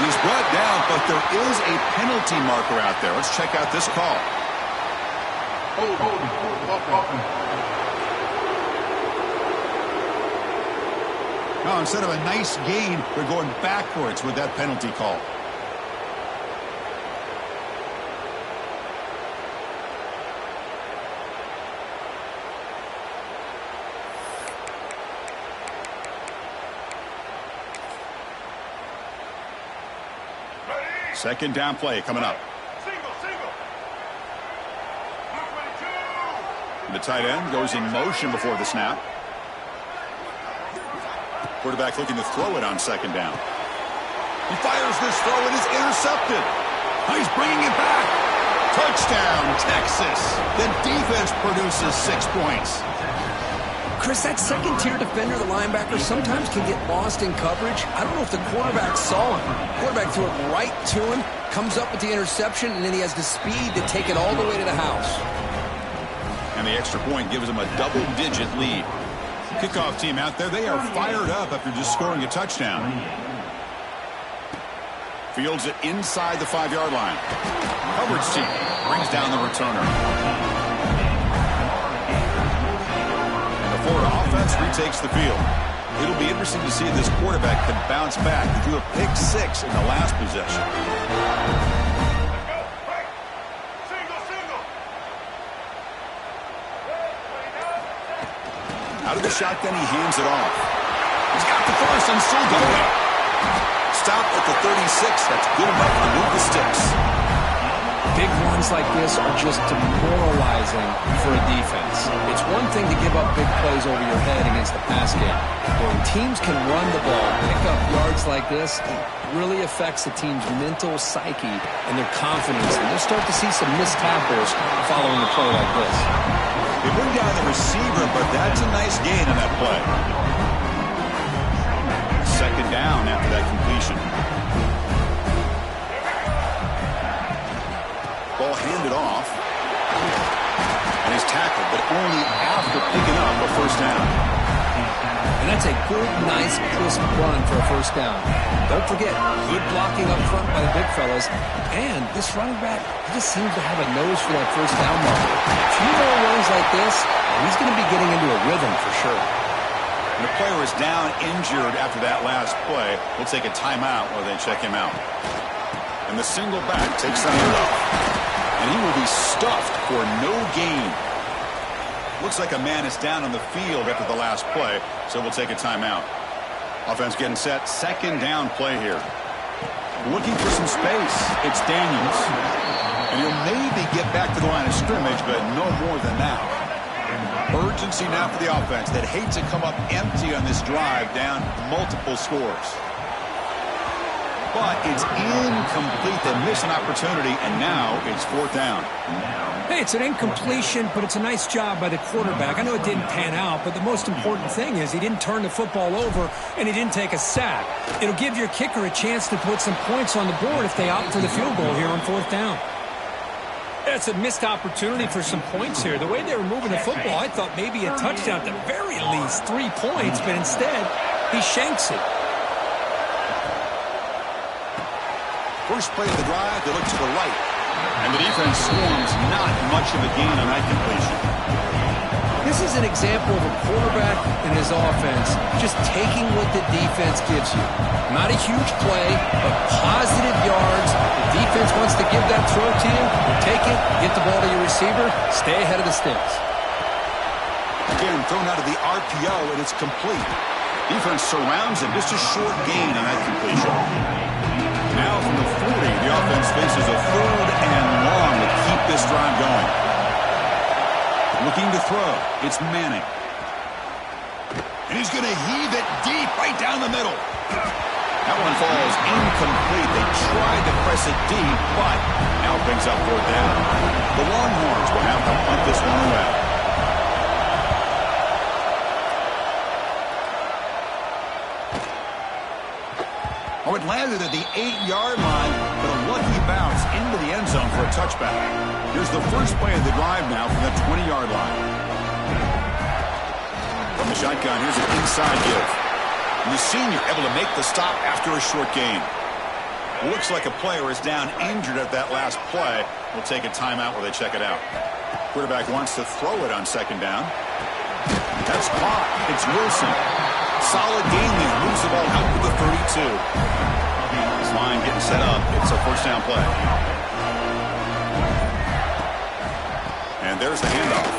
He's brought down, but there is a penalty marker out there. Let's check out this call. No, instead of a nice gain, they're going backwards with that penalty call. Second down play coming up. The tight end goes in motion before the snap. Quarterback looking to throw it on 2nd down. He fires this throw and is intercepted. He's bringing it back. Touchdown, Texas. The defense produces 6 points. Chris, that second-tier defender, the linebacker, sometimes can get lost in coverage. I don't know if the quarterback saw him. Quarterback threw it right to him, comes up with the interception, and then he has the speed to take it all the way to the house. And the extra point gives them a double-digit lead. Kickoff team out there, they are fired up after just scoring a touchdown. Fields it inside the 5-yard line. Coverage team brings down the returner. And the Florida offense retakes the field. It'll be interesting to see if this quarterback can bounce back. He threw a pick 6 in the last possession. Out of the shotgun, he hands it off. He's got the first and still going. Stopped at the 36. That's good enough to move the sticks. Big runs like this are just demoralizing for a defense. It's one thing to give up big plays over your head against the pass game. But when teams can run the ball, pick up yards like this, it really affects the team's mental psyche and their confidence. And you'll start to see some missed tackles following a play like this. They bring down the receiver, but that's a nice gain on that play. 2nd down after that completion. Ball handed off. And he's tackled, but only after picking up a 1st down. And that's a good, nice, crisp run for a 1st down. Don't forget, good blocking up front by the big fellas. And this running back, he just seems to have a nose for that 1st down marker. A few more runs like this, and he's going to be getting into a rhythm for sure. And the player is down injured after that last play. We'll take a timeout while they check him out. And the single back takes the handoff. And he will be stuffed for no gain. Looks like a man is down on the field after the last play, so we'll take a timeout. Offense getting set. 2nd down play here. Looking for some space. It's Daniels. And he'll maybe get back to the line of scrimmage, but no more than that. Urgency now for the offense that hates to come up empty on this drive, down multiple scores. But it's incomplete. They miss an opportunity, and now it's 4th down. Hey, it's an incompletion, but it's a nice job by the quarterback. I know it didn't pan out, but the most important thing is he didn't turn the football over, and he didn't take a sack. It'll give your kicker a chance to put some points on the board if they opt for the field goal here on 4th down. That's a missed opportunity for some points here. The way they were moving the football, I thought maybe a touchdown, at the very least 3 points, but instead he shanks it. First play of the drive, they look to the right. And the defense swarms, not much of a gain on that completion. This is an example of a quarterback and his offense just taking what the defense gives you. Not a huge play, but positive yards. The defense wants to give that throw to you. Take it, get the ball to your receiver, stay ahead of the sticks. Again, thrown out of the RPO, and it's complete. Defense surrounds him. Just a short gain on that completion. faces a 3rd and long to keep this drive going. Looking to throw. It's Manning. And he's going to heave it deep right down the middle. That one falls incomplete. They tried to press it deep, but now brings up 4th down. The Longhorns will have to punt this one away. Oh, it landed at the 8-yard line, but a lucky bounce into the end zone for a touchback. Here's the first play of the drive now from the 20-yard line. From the shotgun, here's an inside give. And the senior able to make the stop after a short gain. Looks like a player is down injured at that last play. We'll take a timeout while they check it out. Quarterback wants to throw it on 2nd down. That's caught. It's Wilson. Solid gain there. Moves the ball out to the 32. This line getting set up. It's a 1st down play. And there's the handoff.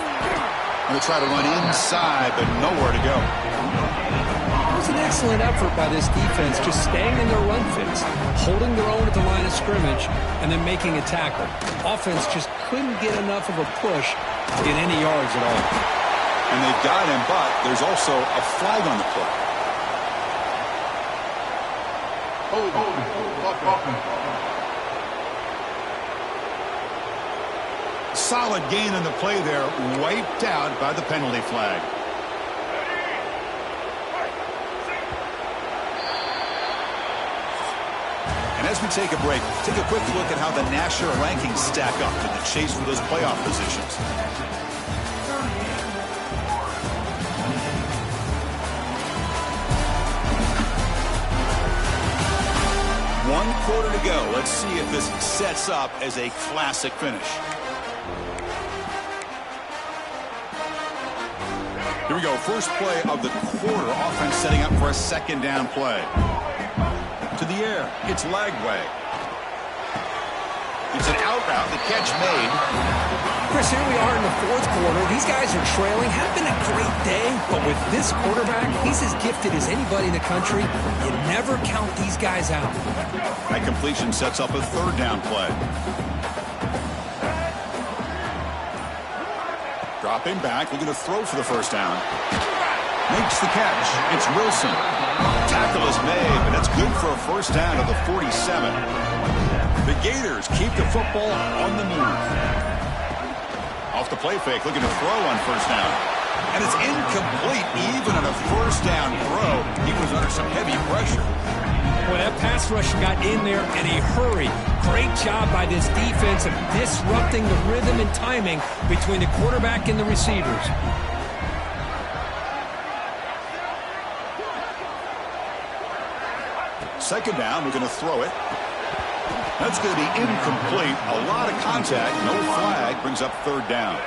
Going to try to run inside, but nowhere to go. It was an excellent effort by this defense, just staying in their run fits, holding their own at the line of scrimmage, and then making a tackle. Offense just couldn't get enough of a push to get any yards at all. And they've got him, but there's also a flag on the play. Solid gain on the play there, wiped out by the penalty flag. And as we take a break, take a quick look at how the national rankings stack up in the chase for those playoff positions. One quarter to go. Let's see if this sets up as a classic finish. Here we go. First play of the quarter. Offense setting up for a 2nd down play. To the air. It's Lagway. It's an out route. The catch made. Chris, here we are in the 4th quarter. These guys are trailing. Had been a great day, but with this quarterback, he's as gifted as anybody in the country. You never count these guys out. That completion sets up a 3rd down play. Dropping back, looking to throw for the 1st down. Makes the catch. It's Wilson. Tackle is made, but that's good for a 1st down to the 47. The Gators keep the football on the move. Off the play fake, looking to throw on 1st down. And it's incomplete, even on a 1st down throw. He was under some heavy pressure. Well, that pass rush got in there in a hurry. Great job by this defense of disrupting the rhythm and timing between the quarterback and the receivers. Second down, we're going to throw it. That's going to be incomplete. A lot of contact, no flag, brings up 3rd down.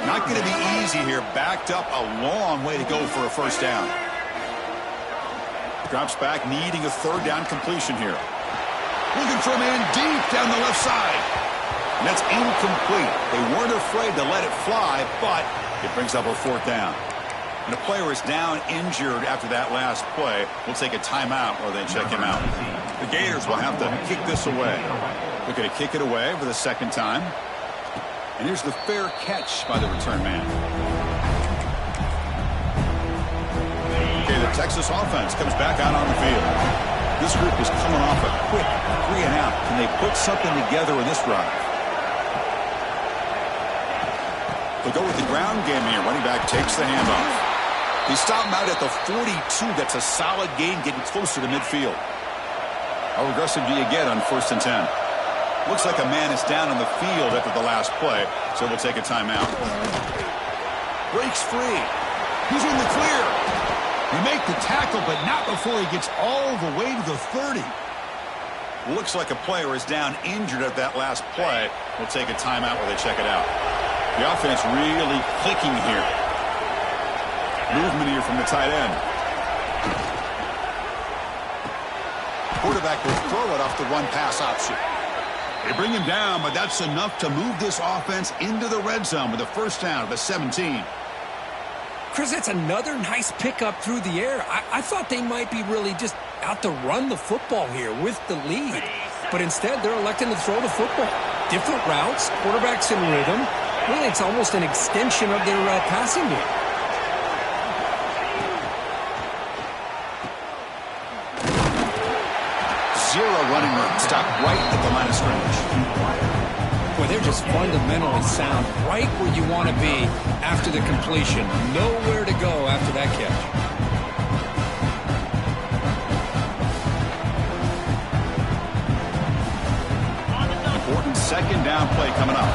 Not going to be easy here. Backed up a long way to go for a 1st down. Drops back, needing a 3rd down completion here. Looking for a man deep down the left side. And that's incomplete. They weren't afraid to let it fly, but it brings up a 4th down. And a player is down injured after that last play. We'll take a timeout while they check him out. The Gators will have to kick this away. They're going to kick it away for the 2nd time. And here's the fair catch by the return man. Okay, the Texas offense comes back out on the field. This group is coming off a quick 3 and out. Can they put something together in this drive? They'll go with the ground game here. Running back takes the handoff. They stop him out at the 42. That's a solid gain, getting closer to midfield. How aggressive do you get on 1st and 10? Looks like a man is down on the field after the last play, so we'll take a timeout. Breaks free. He's in the clear. You make the tackle, but not before he gets all the way to the 30. Looks like a player is down injured at that last play. We'll take a timeout while they check it out. The offense really clicking here. Movement here from the tight end. Quarterback will throw it off the run-pass option. They bring him down, but that's enough to move this offense into the red zone with a 1st down at the 17. Chris, that's another nice pickup through the air. I thought they might be really just out to run the football here with the lead. but instead they're electing to throw the football. Different routes, quarterbacks in rhythm. Really, it's almost an extension of their passing game. Zero running room. Stop right at the line of scrimmage. Boy, they're just fundamentally sound right where you want to be after the completion. Nowhere to go after that catch. Important second down play coming up.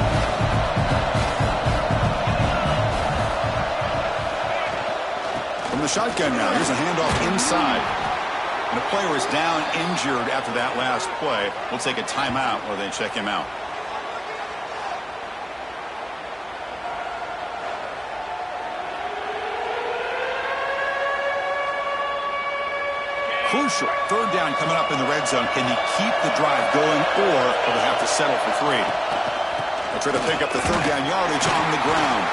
From the shotgun now, here's a handoff inside. And the player is down injured after that last play. We'll take a timeout while they check him out. Crucial. Third down coming up in the red zone. Can he keep the drive going, or will they have to settle for 3? They'll try to pick up the third down yardage on the ground.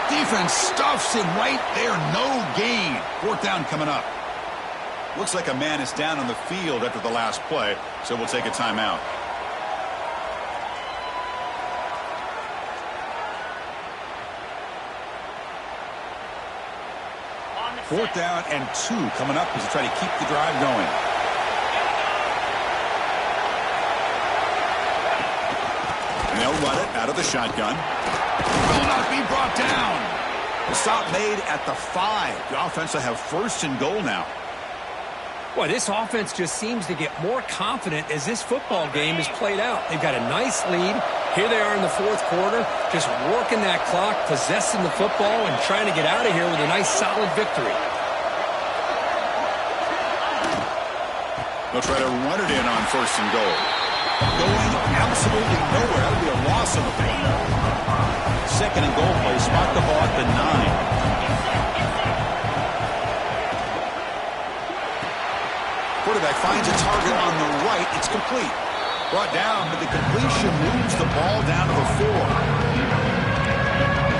Defense stuffs him right there. No gain. Fourth down coming up. Looks like a man is down on the field after the last play, so we'll take a timeout. Fourth down and 2 coming up as they try to keep the drive going. And they'll run it out of the shotgun. Will not be brought down. The stop made at the 5. The offense will have first and goal now. Boy, this offense just seems to get more confident as this football game is played out. They've got a nice lead. Here they are in the fourth quarter, just working that clock, possessing the football, and trying to get out of here with a nice, solid victory. They'll try to run it in on first and goal. Going absolutely nowhere. That would be a loss on the play. Second and goal play. Spot the ball at the 9. Quarterback finds a target on the right. It's complete. Brought down, but the completion moves the ball down to the 4.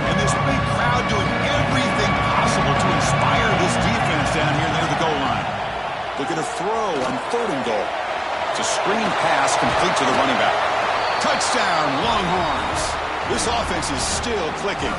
And this big crowd doing everything possible to inspire this defense down here near the goal line. Looking to throw on third and goal. It's a screen pass complete to the running back. Touchdown, Longhorns. This offense is still clicking.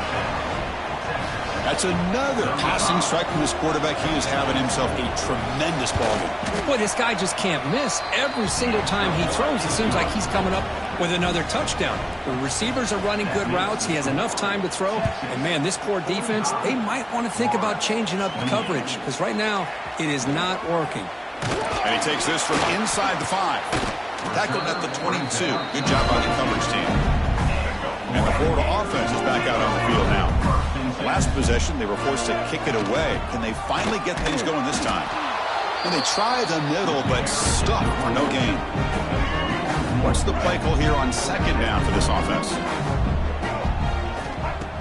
That's another passing strike from this quarterback. He is having himself a tremendous ball game. Boy, this guy just can't miss. Every single time he throws, it seems like he's coming up with another touchdown. The receivers are running good routes. He has enough time to throw. And, man, this poor defense, they might want to think about changing up coverage because right now it is not working. And he takes this from inside the 5. Tackled at the 22. Good job by the coverage team. And the Florida offense is back out on the field now. Last possession, they were forced to kick it away. Can they finally get things going this time? And they try the middle, but stuck for no gain. What's the play call here on second down for this offense?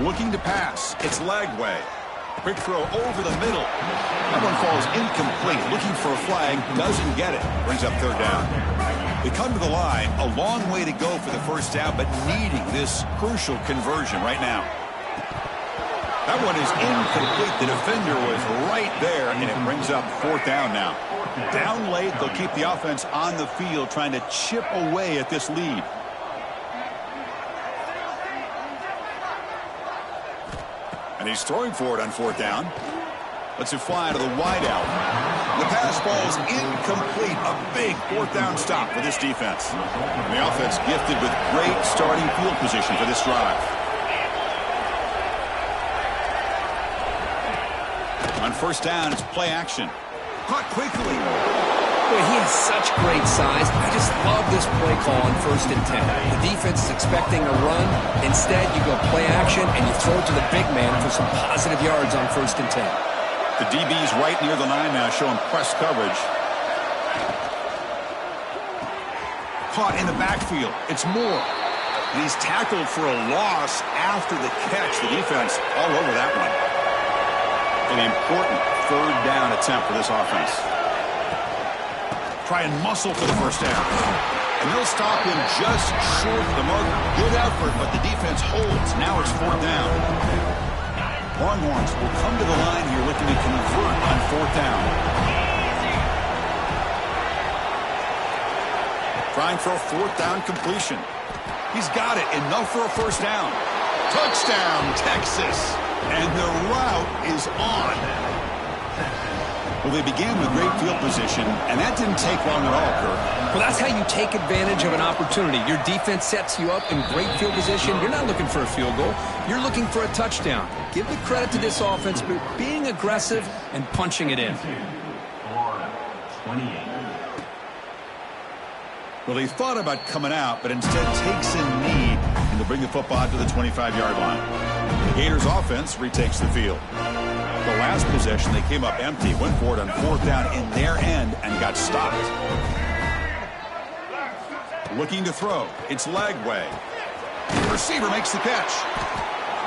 Looking to pass. It's Lagway. Quick throw over the middle. That one falls incomplete. Looking for a flag. Doesn't get it. Brings up third down. They come to the line. A long way to go for the first down, but needing this crucial conversion right now. That one is incomplete. The defender was right there, and it brings up fourth down now. Down late, they'll keep the offense on the field trying to chip away at this lead. And he's throwing for it on fourth down. Lets it fly to the wideout. The pass falls incomplete. A big fourth down stop for this defense. And the offense gifted with great starting field position for this drive. On first down, it's play action. Caught quickly. Boy, he has such great size. I just love this play call on 1st and 10. The defense is expecting a run. Instead, you go play action, and you throw it to the big man for some positive yards on 1st and 10. The DB's right near the line now, showing press coverage. Caught in the backfield. It's Moore. And he's tackled for a loss after the catch. The defense all over that one. An important third down attempt for this offense. Try and muscle for the first down. And they'll stop him just short of the mark. Good effort, but the defense holds. Now it's fourth down. Longhorns will come to the line here looking to convert on fourth down. trying for a fourth down completion. He's got it. Enough for a first down. Touchdown, Texas. And the route is on. Well, they began with great field position, and that didn't take long at all, Kirk. Well, that's how you take advantage of an opportunity. Your defense sets you up in great field position. You're not looking for a field goal. You're looking for a touchdown. Give the credit to this offense for being aggressive and punching it in. Florida, 28. Well, he thought about coming out, but instead takes a knee and to bring the football out to the 25-yard line. The Gators offense retakes the field. The last possession, they came up empty, went for it on fourth down in their end and got stopped. Looking to throw. It's Lagway. The receiver makes the catch.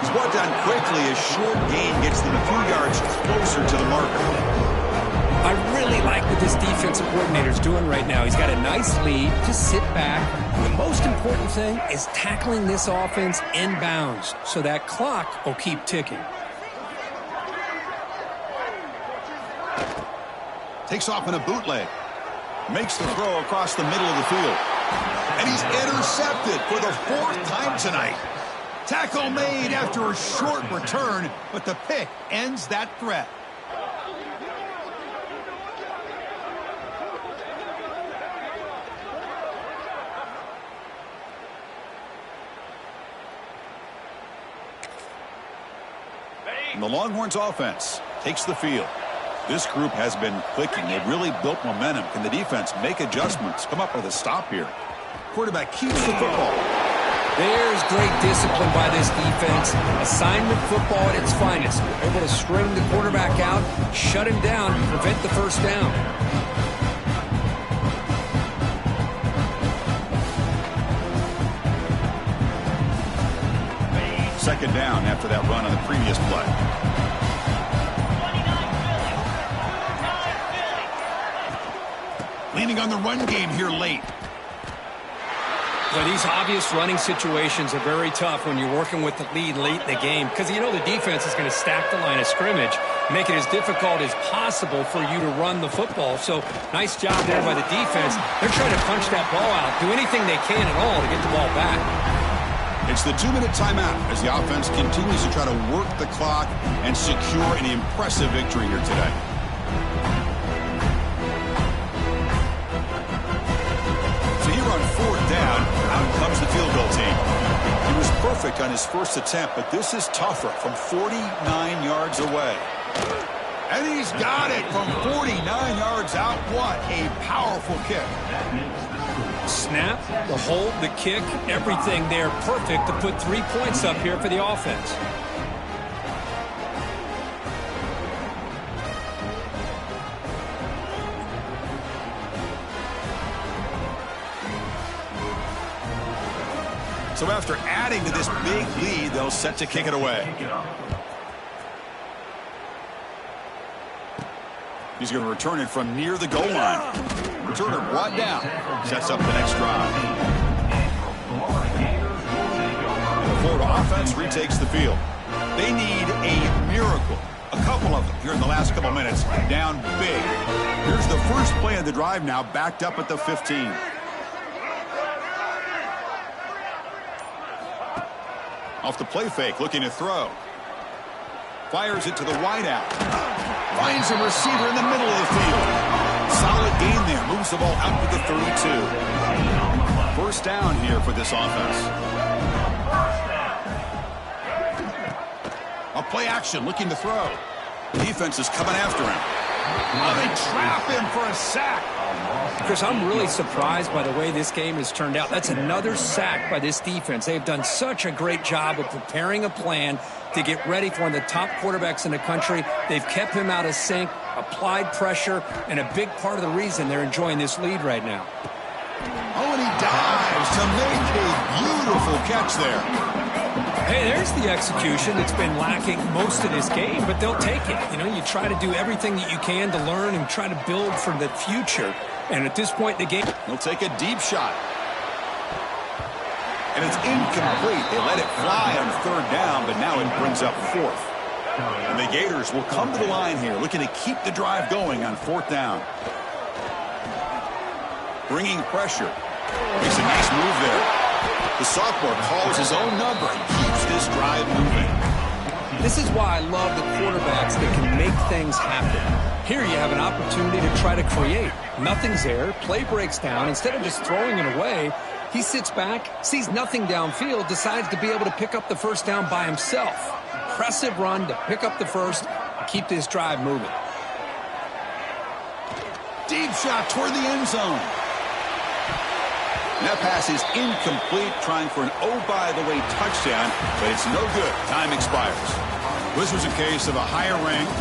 He's brought down quickly. A short gain gets them a few yards closer to the marker. I really like what this defensive coordinator is doing right now. He's got a nice lead. Just sit back. The most important thing is tackling this offense inbounds so that clock will keep ticking. Takes off in a bootleg. Makes the throw across the middle of the field. And he's intercepted for the fourth time tonight. Tackle made after a short return, but the pick ends that threat. And the Longhorns offense takes the field. This group has been clicking. They've really built momentum. Can the defense make adjustments? Come up with a stop here. Quarterback keeps the football. There's great discipline by this defense. Assignment football at its finest. Able to string the quarterback out, shut him down, prevent the first down. Second down after that run on the previous play. Leaning on the run game here late. Well, these obvious running situations are very tough when you're working with the lead late in the game because you know the defense is going to stack the line of scrimmage, make it as difficult as possible for you to run the football. So nice job there by the defense. They're trying to punch that ball out, do anything they can at all to get the ball back. It's the 2-minute timeout as the offense continues to try to work the clock and secure an impressive victory here today. So here on fourth down, out comes the field goal team. He was perfect on his first attempt, but this is tougher from 49 yards away. And he's got it from 49 yards out. What a powerful kick. Snap, the hold, the kick, everything there perfect to put 3 points up here for the offense. So after adding to this big lead, they'll set to kick it away. He's going to return it from near the goal line. Returner brought down. Sets up the next drive. The Florida offense retakes the field. They need a miracle. A couple of them here in the last couple minutes. Down big. Here's the first play of the drive now, backed up at the 15. Off the play fake, looking to throw. Fires it to the wideout. Finds a receiver in the middle of the field. Solid gain there. Moves the ball out to the 32. First down here for this offense. A play action, looking to throw. Defense is coming after him. Oh, they trap him for a sack. Chris, I'm really surprised by the way this game has turned out. That's another sack by this defense. They've done such a great job of preparing a plan to get ready for one of the top quarterbacks in the country. They've kept him out of sync, applied pressure, and a big part of the reason they're enjoying this lead right now. Oh, and he dives to make a beautiful catch there. Hey, there's the execution that's been lacking most of this game, but they'll take it. You know, you try to do everything that you can to learn and try to build for the future. And at this point in the game, they'll take a deep shot. And it's incomplete. They let it fly on third down, but now it brings up fourth. And the Gators will come to the line here, looking to keep the drive going on fourth down. Bringing pressure. Makes a nice move there. The sophomore calls his own number and keeps this drive moving. This is why I love the quarterbacks that can make things happen. Here you have an opportunity to try to create. Nothing's there. Play breaks down. Instead of just throwing it away, he sits back, sees nothing downfield, decides to be able to pick up the first down by himself. Impressive run to pick up the first and keep this drive moving. Deep shot toward the end zone. And that pass is incomplete, trying for an oh-by-the-way touchdown, but it's no good. Time expires. This was a case of a higher rank